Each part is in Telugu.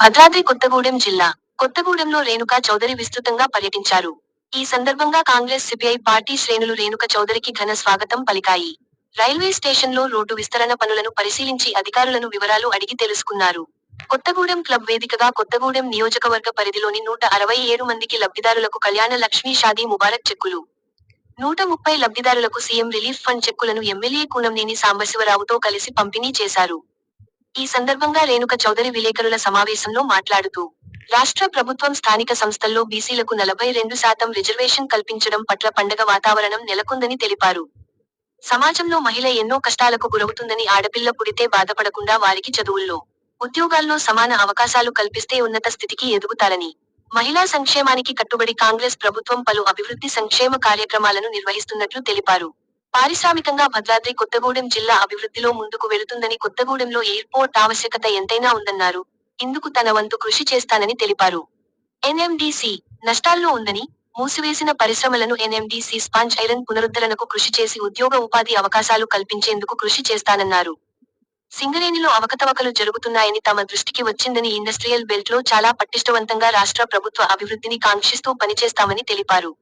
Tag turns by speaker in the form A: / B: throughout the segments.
A: భద్రాద్రి కొత్తగూడెం జిల్లా కొత్తగూడెంలో రేణుకా చౌదరి విస్తృతంగా పర్యటించారు. ఈ సందర్భంగా కాంగ్రెస్ సిపిఐ పార్టీ శ్రేణులు రేణుక చౌదరికి ఘన స్వాగతం పలికాయి. రైల్వే స్టేషన్లో రోడ్డు విస్తరణ పనులను పరిశీలించి అధికారులను వివరాలు అడిగి తెలుసుకున్నారు. కొత్తగూడెం క్లబ్ వేదికగా కొత్తగూడెం నియోజకవర్గ పరిధిలోని 167 మందికి లబ్ధిదారులకు కళ్యాణ లక్ష్మీ షాదీ ముబారక్ చెక్కులు, 130 లబ్ధిదారులకు సీఎం రిలీఫ్ ఫండ్ చెక్కులను ఎమ్మెల్యే కూనంనేని సాంబశివరావుతో కలిసి పంపిణీ చేశారు. ఈ సందర్భంగా రేణుక చౌదరి విలేకరుల సమావేశంలో మాట్లాడుతూ, రాష్ట్ర ప్రభుత్వం స్థానిక సంస్థల్లో బీసీలకు 42% రిజర్వేషన్ కల్పించడం పట్ల పండగ వాతావరణం నెలకొందని తెలిపారు. సమాజంలో మహిళ ఎన్నో కష్టాలకు గురవుతుందని, ఆడపిల్ల పుడితే బాధపడకుండా వారికి చదువుల్లో, ఉద్యోగాల్లో సమాన అవకాశాలు కల్పిస్తే ఉన్నత స్థితికి ఎదుగుతారని, మహిళా సంక్షేమానికి కట్టుబడి కాంగ్రెస్ ప్రభుత్వం పలు అభివృద్ధి సంక్షేమ కార్యక్రమాలను నిర్వహిస్తున్నట్లు తెలిపారు. పారిశ్రామికంగా భద్రాద్రి కొత్తగూడెం జిల్లా అభివృద్ధిలో ముందుకు వెళుతుందని, కొత్తగూడెంలో ఎయిర్పోర్ట్ ఆవశ్యకత ఎంతైనా ఉందన్నారు. ఇందుకు తన వంతు కృషి చేస్తానని తెలిపారు. ఎన్ఎండీసీ నష్టాల్లో ఉందని, మూసివేసిన పరిశ్రమలను ఎన్ఎండీసీ స్పాంజ్ ఐరన్ పునరుద్ధరణకు కృషి చేసి ఉద్యోగ ఉపాధి అవకాశాలు కల్పించేందుకు కృషి చేస్తానన్నారు. సింగరేణిలో అవకతవకలు జరుగుతున్నాయని తమ దృష్టికి వచ్చిందని, ఇండస్ట్రియల్ బెల్ట్లో చాలా పటిష్టవంతంగా రాష్ట్ర ప్రభుత్వ అభివృద్ధిని కాంక్షిస్తూ పనిచేస్తామని తెలిపారు.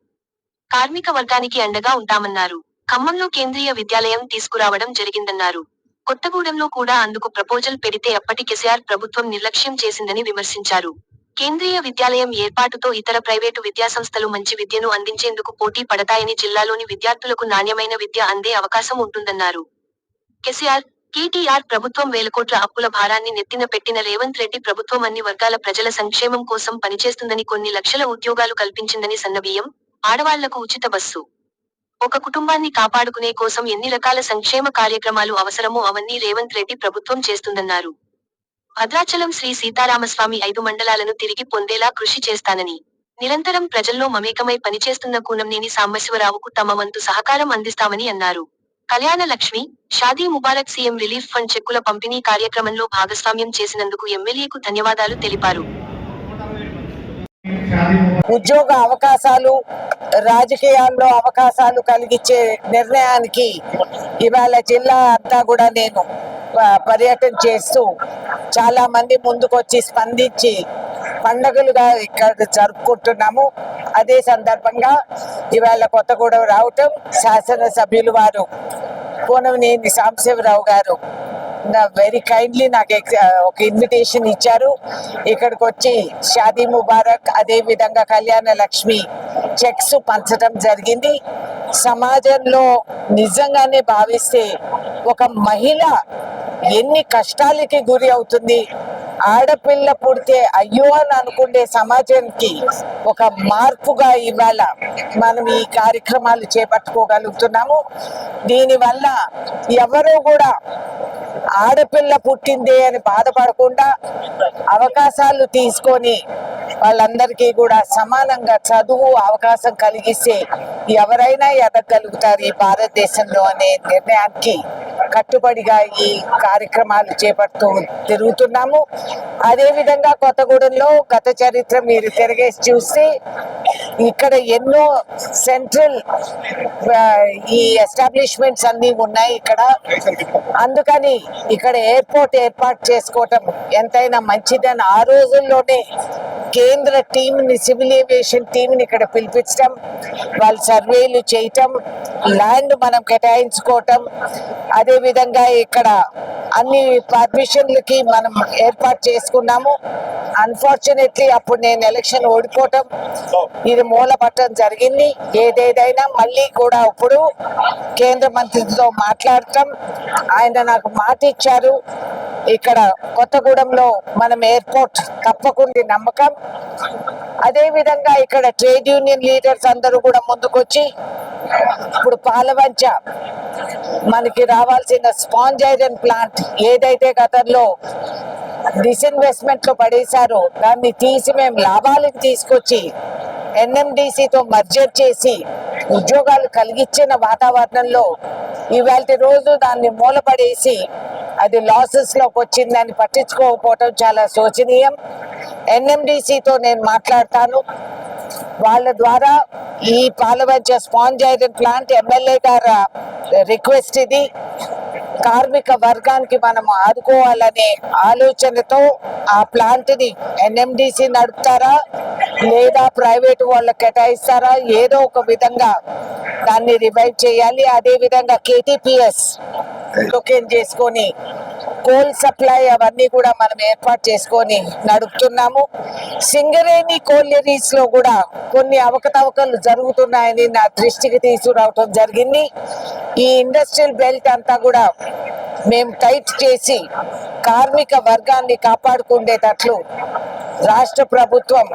A: కార్మిక వర్గానికి అండగా ఉంటామన్నారు. ఖమ్మంలో కేంద్రీయ విద్యాలయం తీసుకురావడం జరిగిందన్నారు. కొత్తగూడెంలో కూడా అందుకు ప్రపోజల్ పెడితే అప్పటి కేసీఆర్ ప్రభుత్వం నిర్లక్ష్యం చేసిందని విమర్శించారు. కేంద్రీయ విద్యాలయం ఏర్పాటుతో ఇతర ప్రైవేటు విద్యాసంస్థలు మంచి విద్యను అందించేందుకు పోటీ పడతాయని, జిల్లాలోని విద్యార్థులకు నాణ్యమైన విద్య అందే అవకాశం ఉంటుందన్నారు. కేసీఆర్, కేటీఆర్ ప్రభుత్వం వేల కోట్ల అప్పుల భారాన్ని నెత్తిన పెట్టిన రేవంత్ రెడ్డి ప్రభుత్వం అన్ని వర్గాల ప్రజల సంక్షేమం కోసం పనిచేస్తుందని, కొన్ని లక్షల ఉద్యోగాలు కల్పించిందని, సన్నబియ్యం, ఆడవాళ్లకు ఉచిత బస్సు, ఒక కుటుంబాన్ని కాపాడుకునే కోసం ఎన్ని రకాల సంక్షేమ కార్యక్రమాలు అవసరమో అవన్నీ రేవంత్ రెడ్డి ప్రభుత్వం చేస్తుందన్నారు. భద్రాచలం శ్రీ సీతారామస్వామి 5 మండలాలను తిరిగి పొందేలా కృషి చేస్తానని, నిరంతరం ప్రజల్లో మమేకమై పనిచేస్తున్న కూనంనేని సాంబశివరావుకు తమ వంతు సహకారం అందిస్తామని అన్నారు. Kalyana Lakshmi, Shaadi Mubarak, CM relief fund చెక్కుల పంపిణీ కార్యక్రమంలో భాగస్వామ్యం చేసినందుకు ఎమ్మెల్యేకు ధన్యవాదాలు తెలిపారు.
B: ఉద్యోగ అవకాశాలు, రాజకీయాల్లో అవకాశాలు కలిగించే నిర్ణయానికి ఇవాళ జిల్లా అంతా కూడా నేను పర్యటన చేస్తూ చాలా మంది ముందుకొచ్చి స్పందించి పండగలుగా ఇక్కడ జరుపుకుంటున్నాము. అదే సందర్భంగా ఇవాళ కొత్తగూడెం రావటం, శాసనసభ్యులు వారు కూనంనేని సాంబశివరావు గారు వెరీ కైండ్లీ నాకు ఒక ఇన్విటేషన్ ఇచ్చారు. ఇక్కడికి వచ్చి షాదీ ముబారక్, అదే విధంగా కళ్యాణ లక్ష్మి చెక్స్ పంచడం జరిగింది. సమాజంలో నిజంగానే భావిస్తే ఒక మహిళ ఎన్ని కష్టాలకి గురి అవుతుంది, ఆడపిల్ల పుడితే అయ్యో అని అనుకునే సమాజానికి ఒక మార్పుగా ఇవాళ మనం ఈ కార్యక్రమాలు చేపట్టుకోగలుగుతున్నాము. దీనివల్ల ఎవరు కూడా ఆడపిల్ల పుట్టిందే అని బాధపడకుండా అవకాశాలు తీసుకొని వాళ్ళందరికీ కూడా సమానంగా చదువు అవకాశం కలిగిస్తే ఎవరైనా ఎదగలుగుతారు ఈ భారతదేశంలో అనే నిర్ణయానికి కట్టుబడిగా ఈ కార్యక్రమాలు చేపడుతూ తిరుగుతున్నాము. అదేవిధంగా కొత్తగూడెంలో గత చరిత్ర మీరు తిరిగేసి చూస్తే ఇక్కడ ఎన్నో సెంట్రల్ ఈ ఎస్టాబ్లిష్మెంట్స్ అన్నీ ఉన్నాయి ఇక్కడ. అందుకని ఇక్కడ ఎయిర్పోర్ట్ ఏర్పాటు చేసుకోవటం ఎంతైనా మంచిదని ఆ రోజుల్లోనే కేంద్ర టీంని, సివిల్ ఏవియేషన్ టీంని ఇక్కడ పిలిపించడం, వాళ్ళు సర్వేలు చేయటం, ల్యాండ్ మనం కేటాయించుకోవటం, అదేవిధంగా ఇక్కడ అన్ని పర్మిషన్లకి మనం ఏర్పాటు చేసుకున్నాము. అన్ఫార్చునేట్లీ అప్పుడు నేను ఎలక్షన్ ఓడిపోవటం, ఇది మూలపట్టడం జరిగింది. ఏదేదైనా మళ్ళీ కూడా ఇప్పుడు కేంద్ర మంత్రితో మాట్లాడటం, ఆయన నాకు మాట ఇచ్చారు ఇక్కడ కొత్తగూడెంలో మనం ఎయిర్పోర్ట్ తప్పకుండా నమ్మకం. అదేవిధంగా ఇక్కడ ట్రేడ్ యూనియన్ లీడర్స్ అందరూ కూడా ముందుకొచ్చి ఇప్పుడు పాలవంచ మనకి రావాల్సిన స్పాంజ్ ఐరన్ ప్లాంట్ ఏదైతే గతంలో డిస్ఇన్వెస్ట్మెంట్ లో పడేశారో దాన్ని తీసి మేము లాభాలకు తీసుకొచ్చి ఎన్ఎండిసితో మర్జర్ చేసి ఉద్యోగాలు కలిగించిన వాతావరణంలో ఇవాళ రోజు దాన్ని మూలపడేసి అది లాసెస్ లోకి వచ్చిందని పట్టించుకోకపోవటం చాలా శోచనీయం. ఎన్ఎండిసితో నేను మాట్లాడతాను. వాళ్ళ ద్వారా ఈ Palvancha sponge iron plant MLA గారు రిక్వెస్ట్ ఇది. కార్మిక వర్గానికి మనం ఆదుకోవాలనే ఆలోచనతో ఆ ప్లాంట్ ని ఎన్ఎండిసి నడుపుతారా లేదా ప్రైవేట్ వాళ్ళకి కేటాయిస్తారా, ఏదో ఒక విధంగా దాన్ని రివైవ్ చేయాలి. అదే విధంగా కేటీపీఎస్ టోకెన్ చేసుకొని కోల్ సప్లై అవన్నీ కూడా మనం ఏర్పాటు చేసుకొని నడుపుతున్నాము. సింగరేణి కోల్యరీస్ లో కూడా కొన్ని అవకతవకలు జరుగుతున్నాయని నా దృష్టికి తీసుకురావటం జరిగింది. ఈ ఇండస్ట్రియల్ బెల్ట్ అంతా కూడా మేము టైట్ చేసి కార్మిక వర్గాన్ని కాపాడుకునేటట్లు రాష్ట్ర ప్రభుత్వం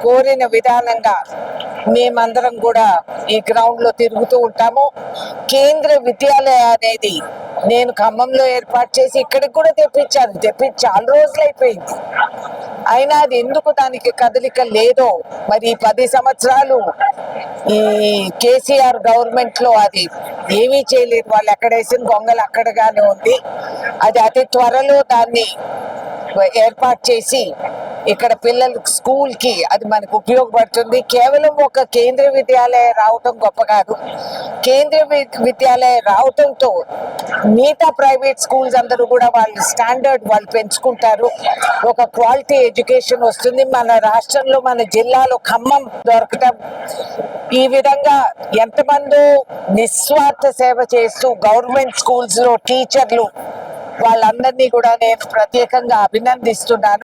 B: కోరిన విధానంగా మేమందరం కూడా ఈ గ్రౌండ్ లో తిరుగుతూ ఉంటాము. కేంద్ర విద్యాలయ అనేది నేను ఖమ్మంలో ఏర్పాటు చేసి ఇక్కడికి కూడా తెప్పించి చాలా రోజులు అయిపోయింది. అయినా అది ఎందుకు దానికి కదలిక లేదో మరి 10 సంవత్సరాలు ఈ కేసీఆర్ గవర్నమెంట్ లో అది ఏమీ చేయలేదు. వాళ్ళు ఎక్కడేసిన గొంగలు అక్కడగానే ఉంది. అది అతి త్వరలో దాన్ని ఏర్పాటు చేసి ఇక్కడ పిల్లలకు స్కూల్ కి అది మనకు ఉపయోగపడుతుంది. కేవలం ఒక కేంద్ర విద్యాలయం రావటం గొప్ప కాదు. కేంద్ర విద్యాలయం రావటంతో మిగతా ప్రైవేట్ స్కూల్స్ అందరూ కూడా వాళ్ళ స్టాండర్డ్ వాళ్ళు పెంచుకుంటారు. ఒక క్వాలిటీ ఎడ్యుకేషన్ వస్తుంది. మన రాష్ట్రంలో మన జిల్లాలో ఖమ్మం దొరకటం, ఈ విధంగా ఎంతమందో నిస్వార్థ సేవ చేస్తూ గవర్నమెంట్ స్కూల్స్ లో టీచర్లు వాళ్ళందరినీ కూడా నేను ప్రత్యేకంగా అభినందిస్తున్నాను.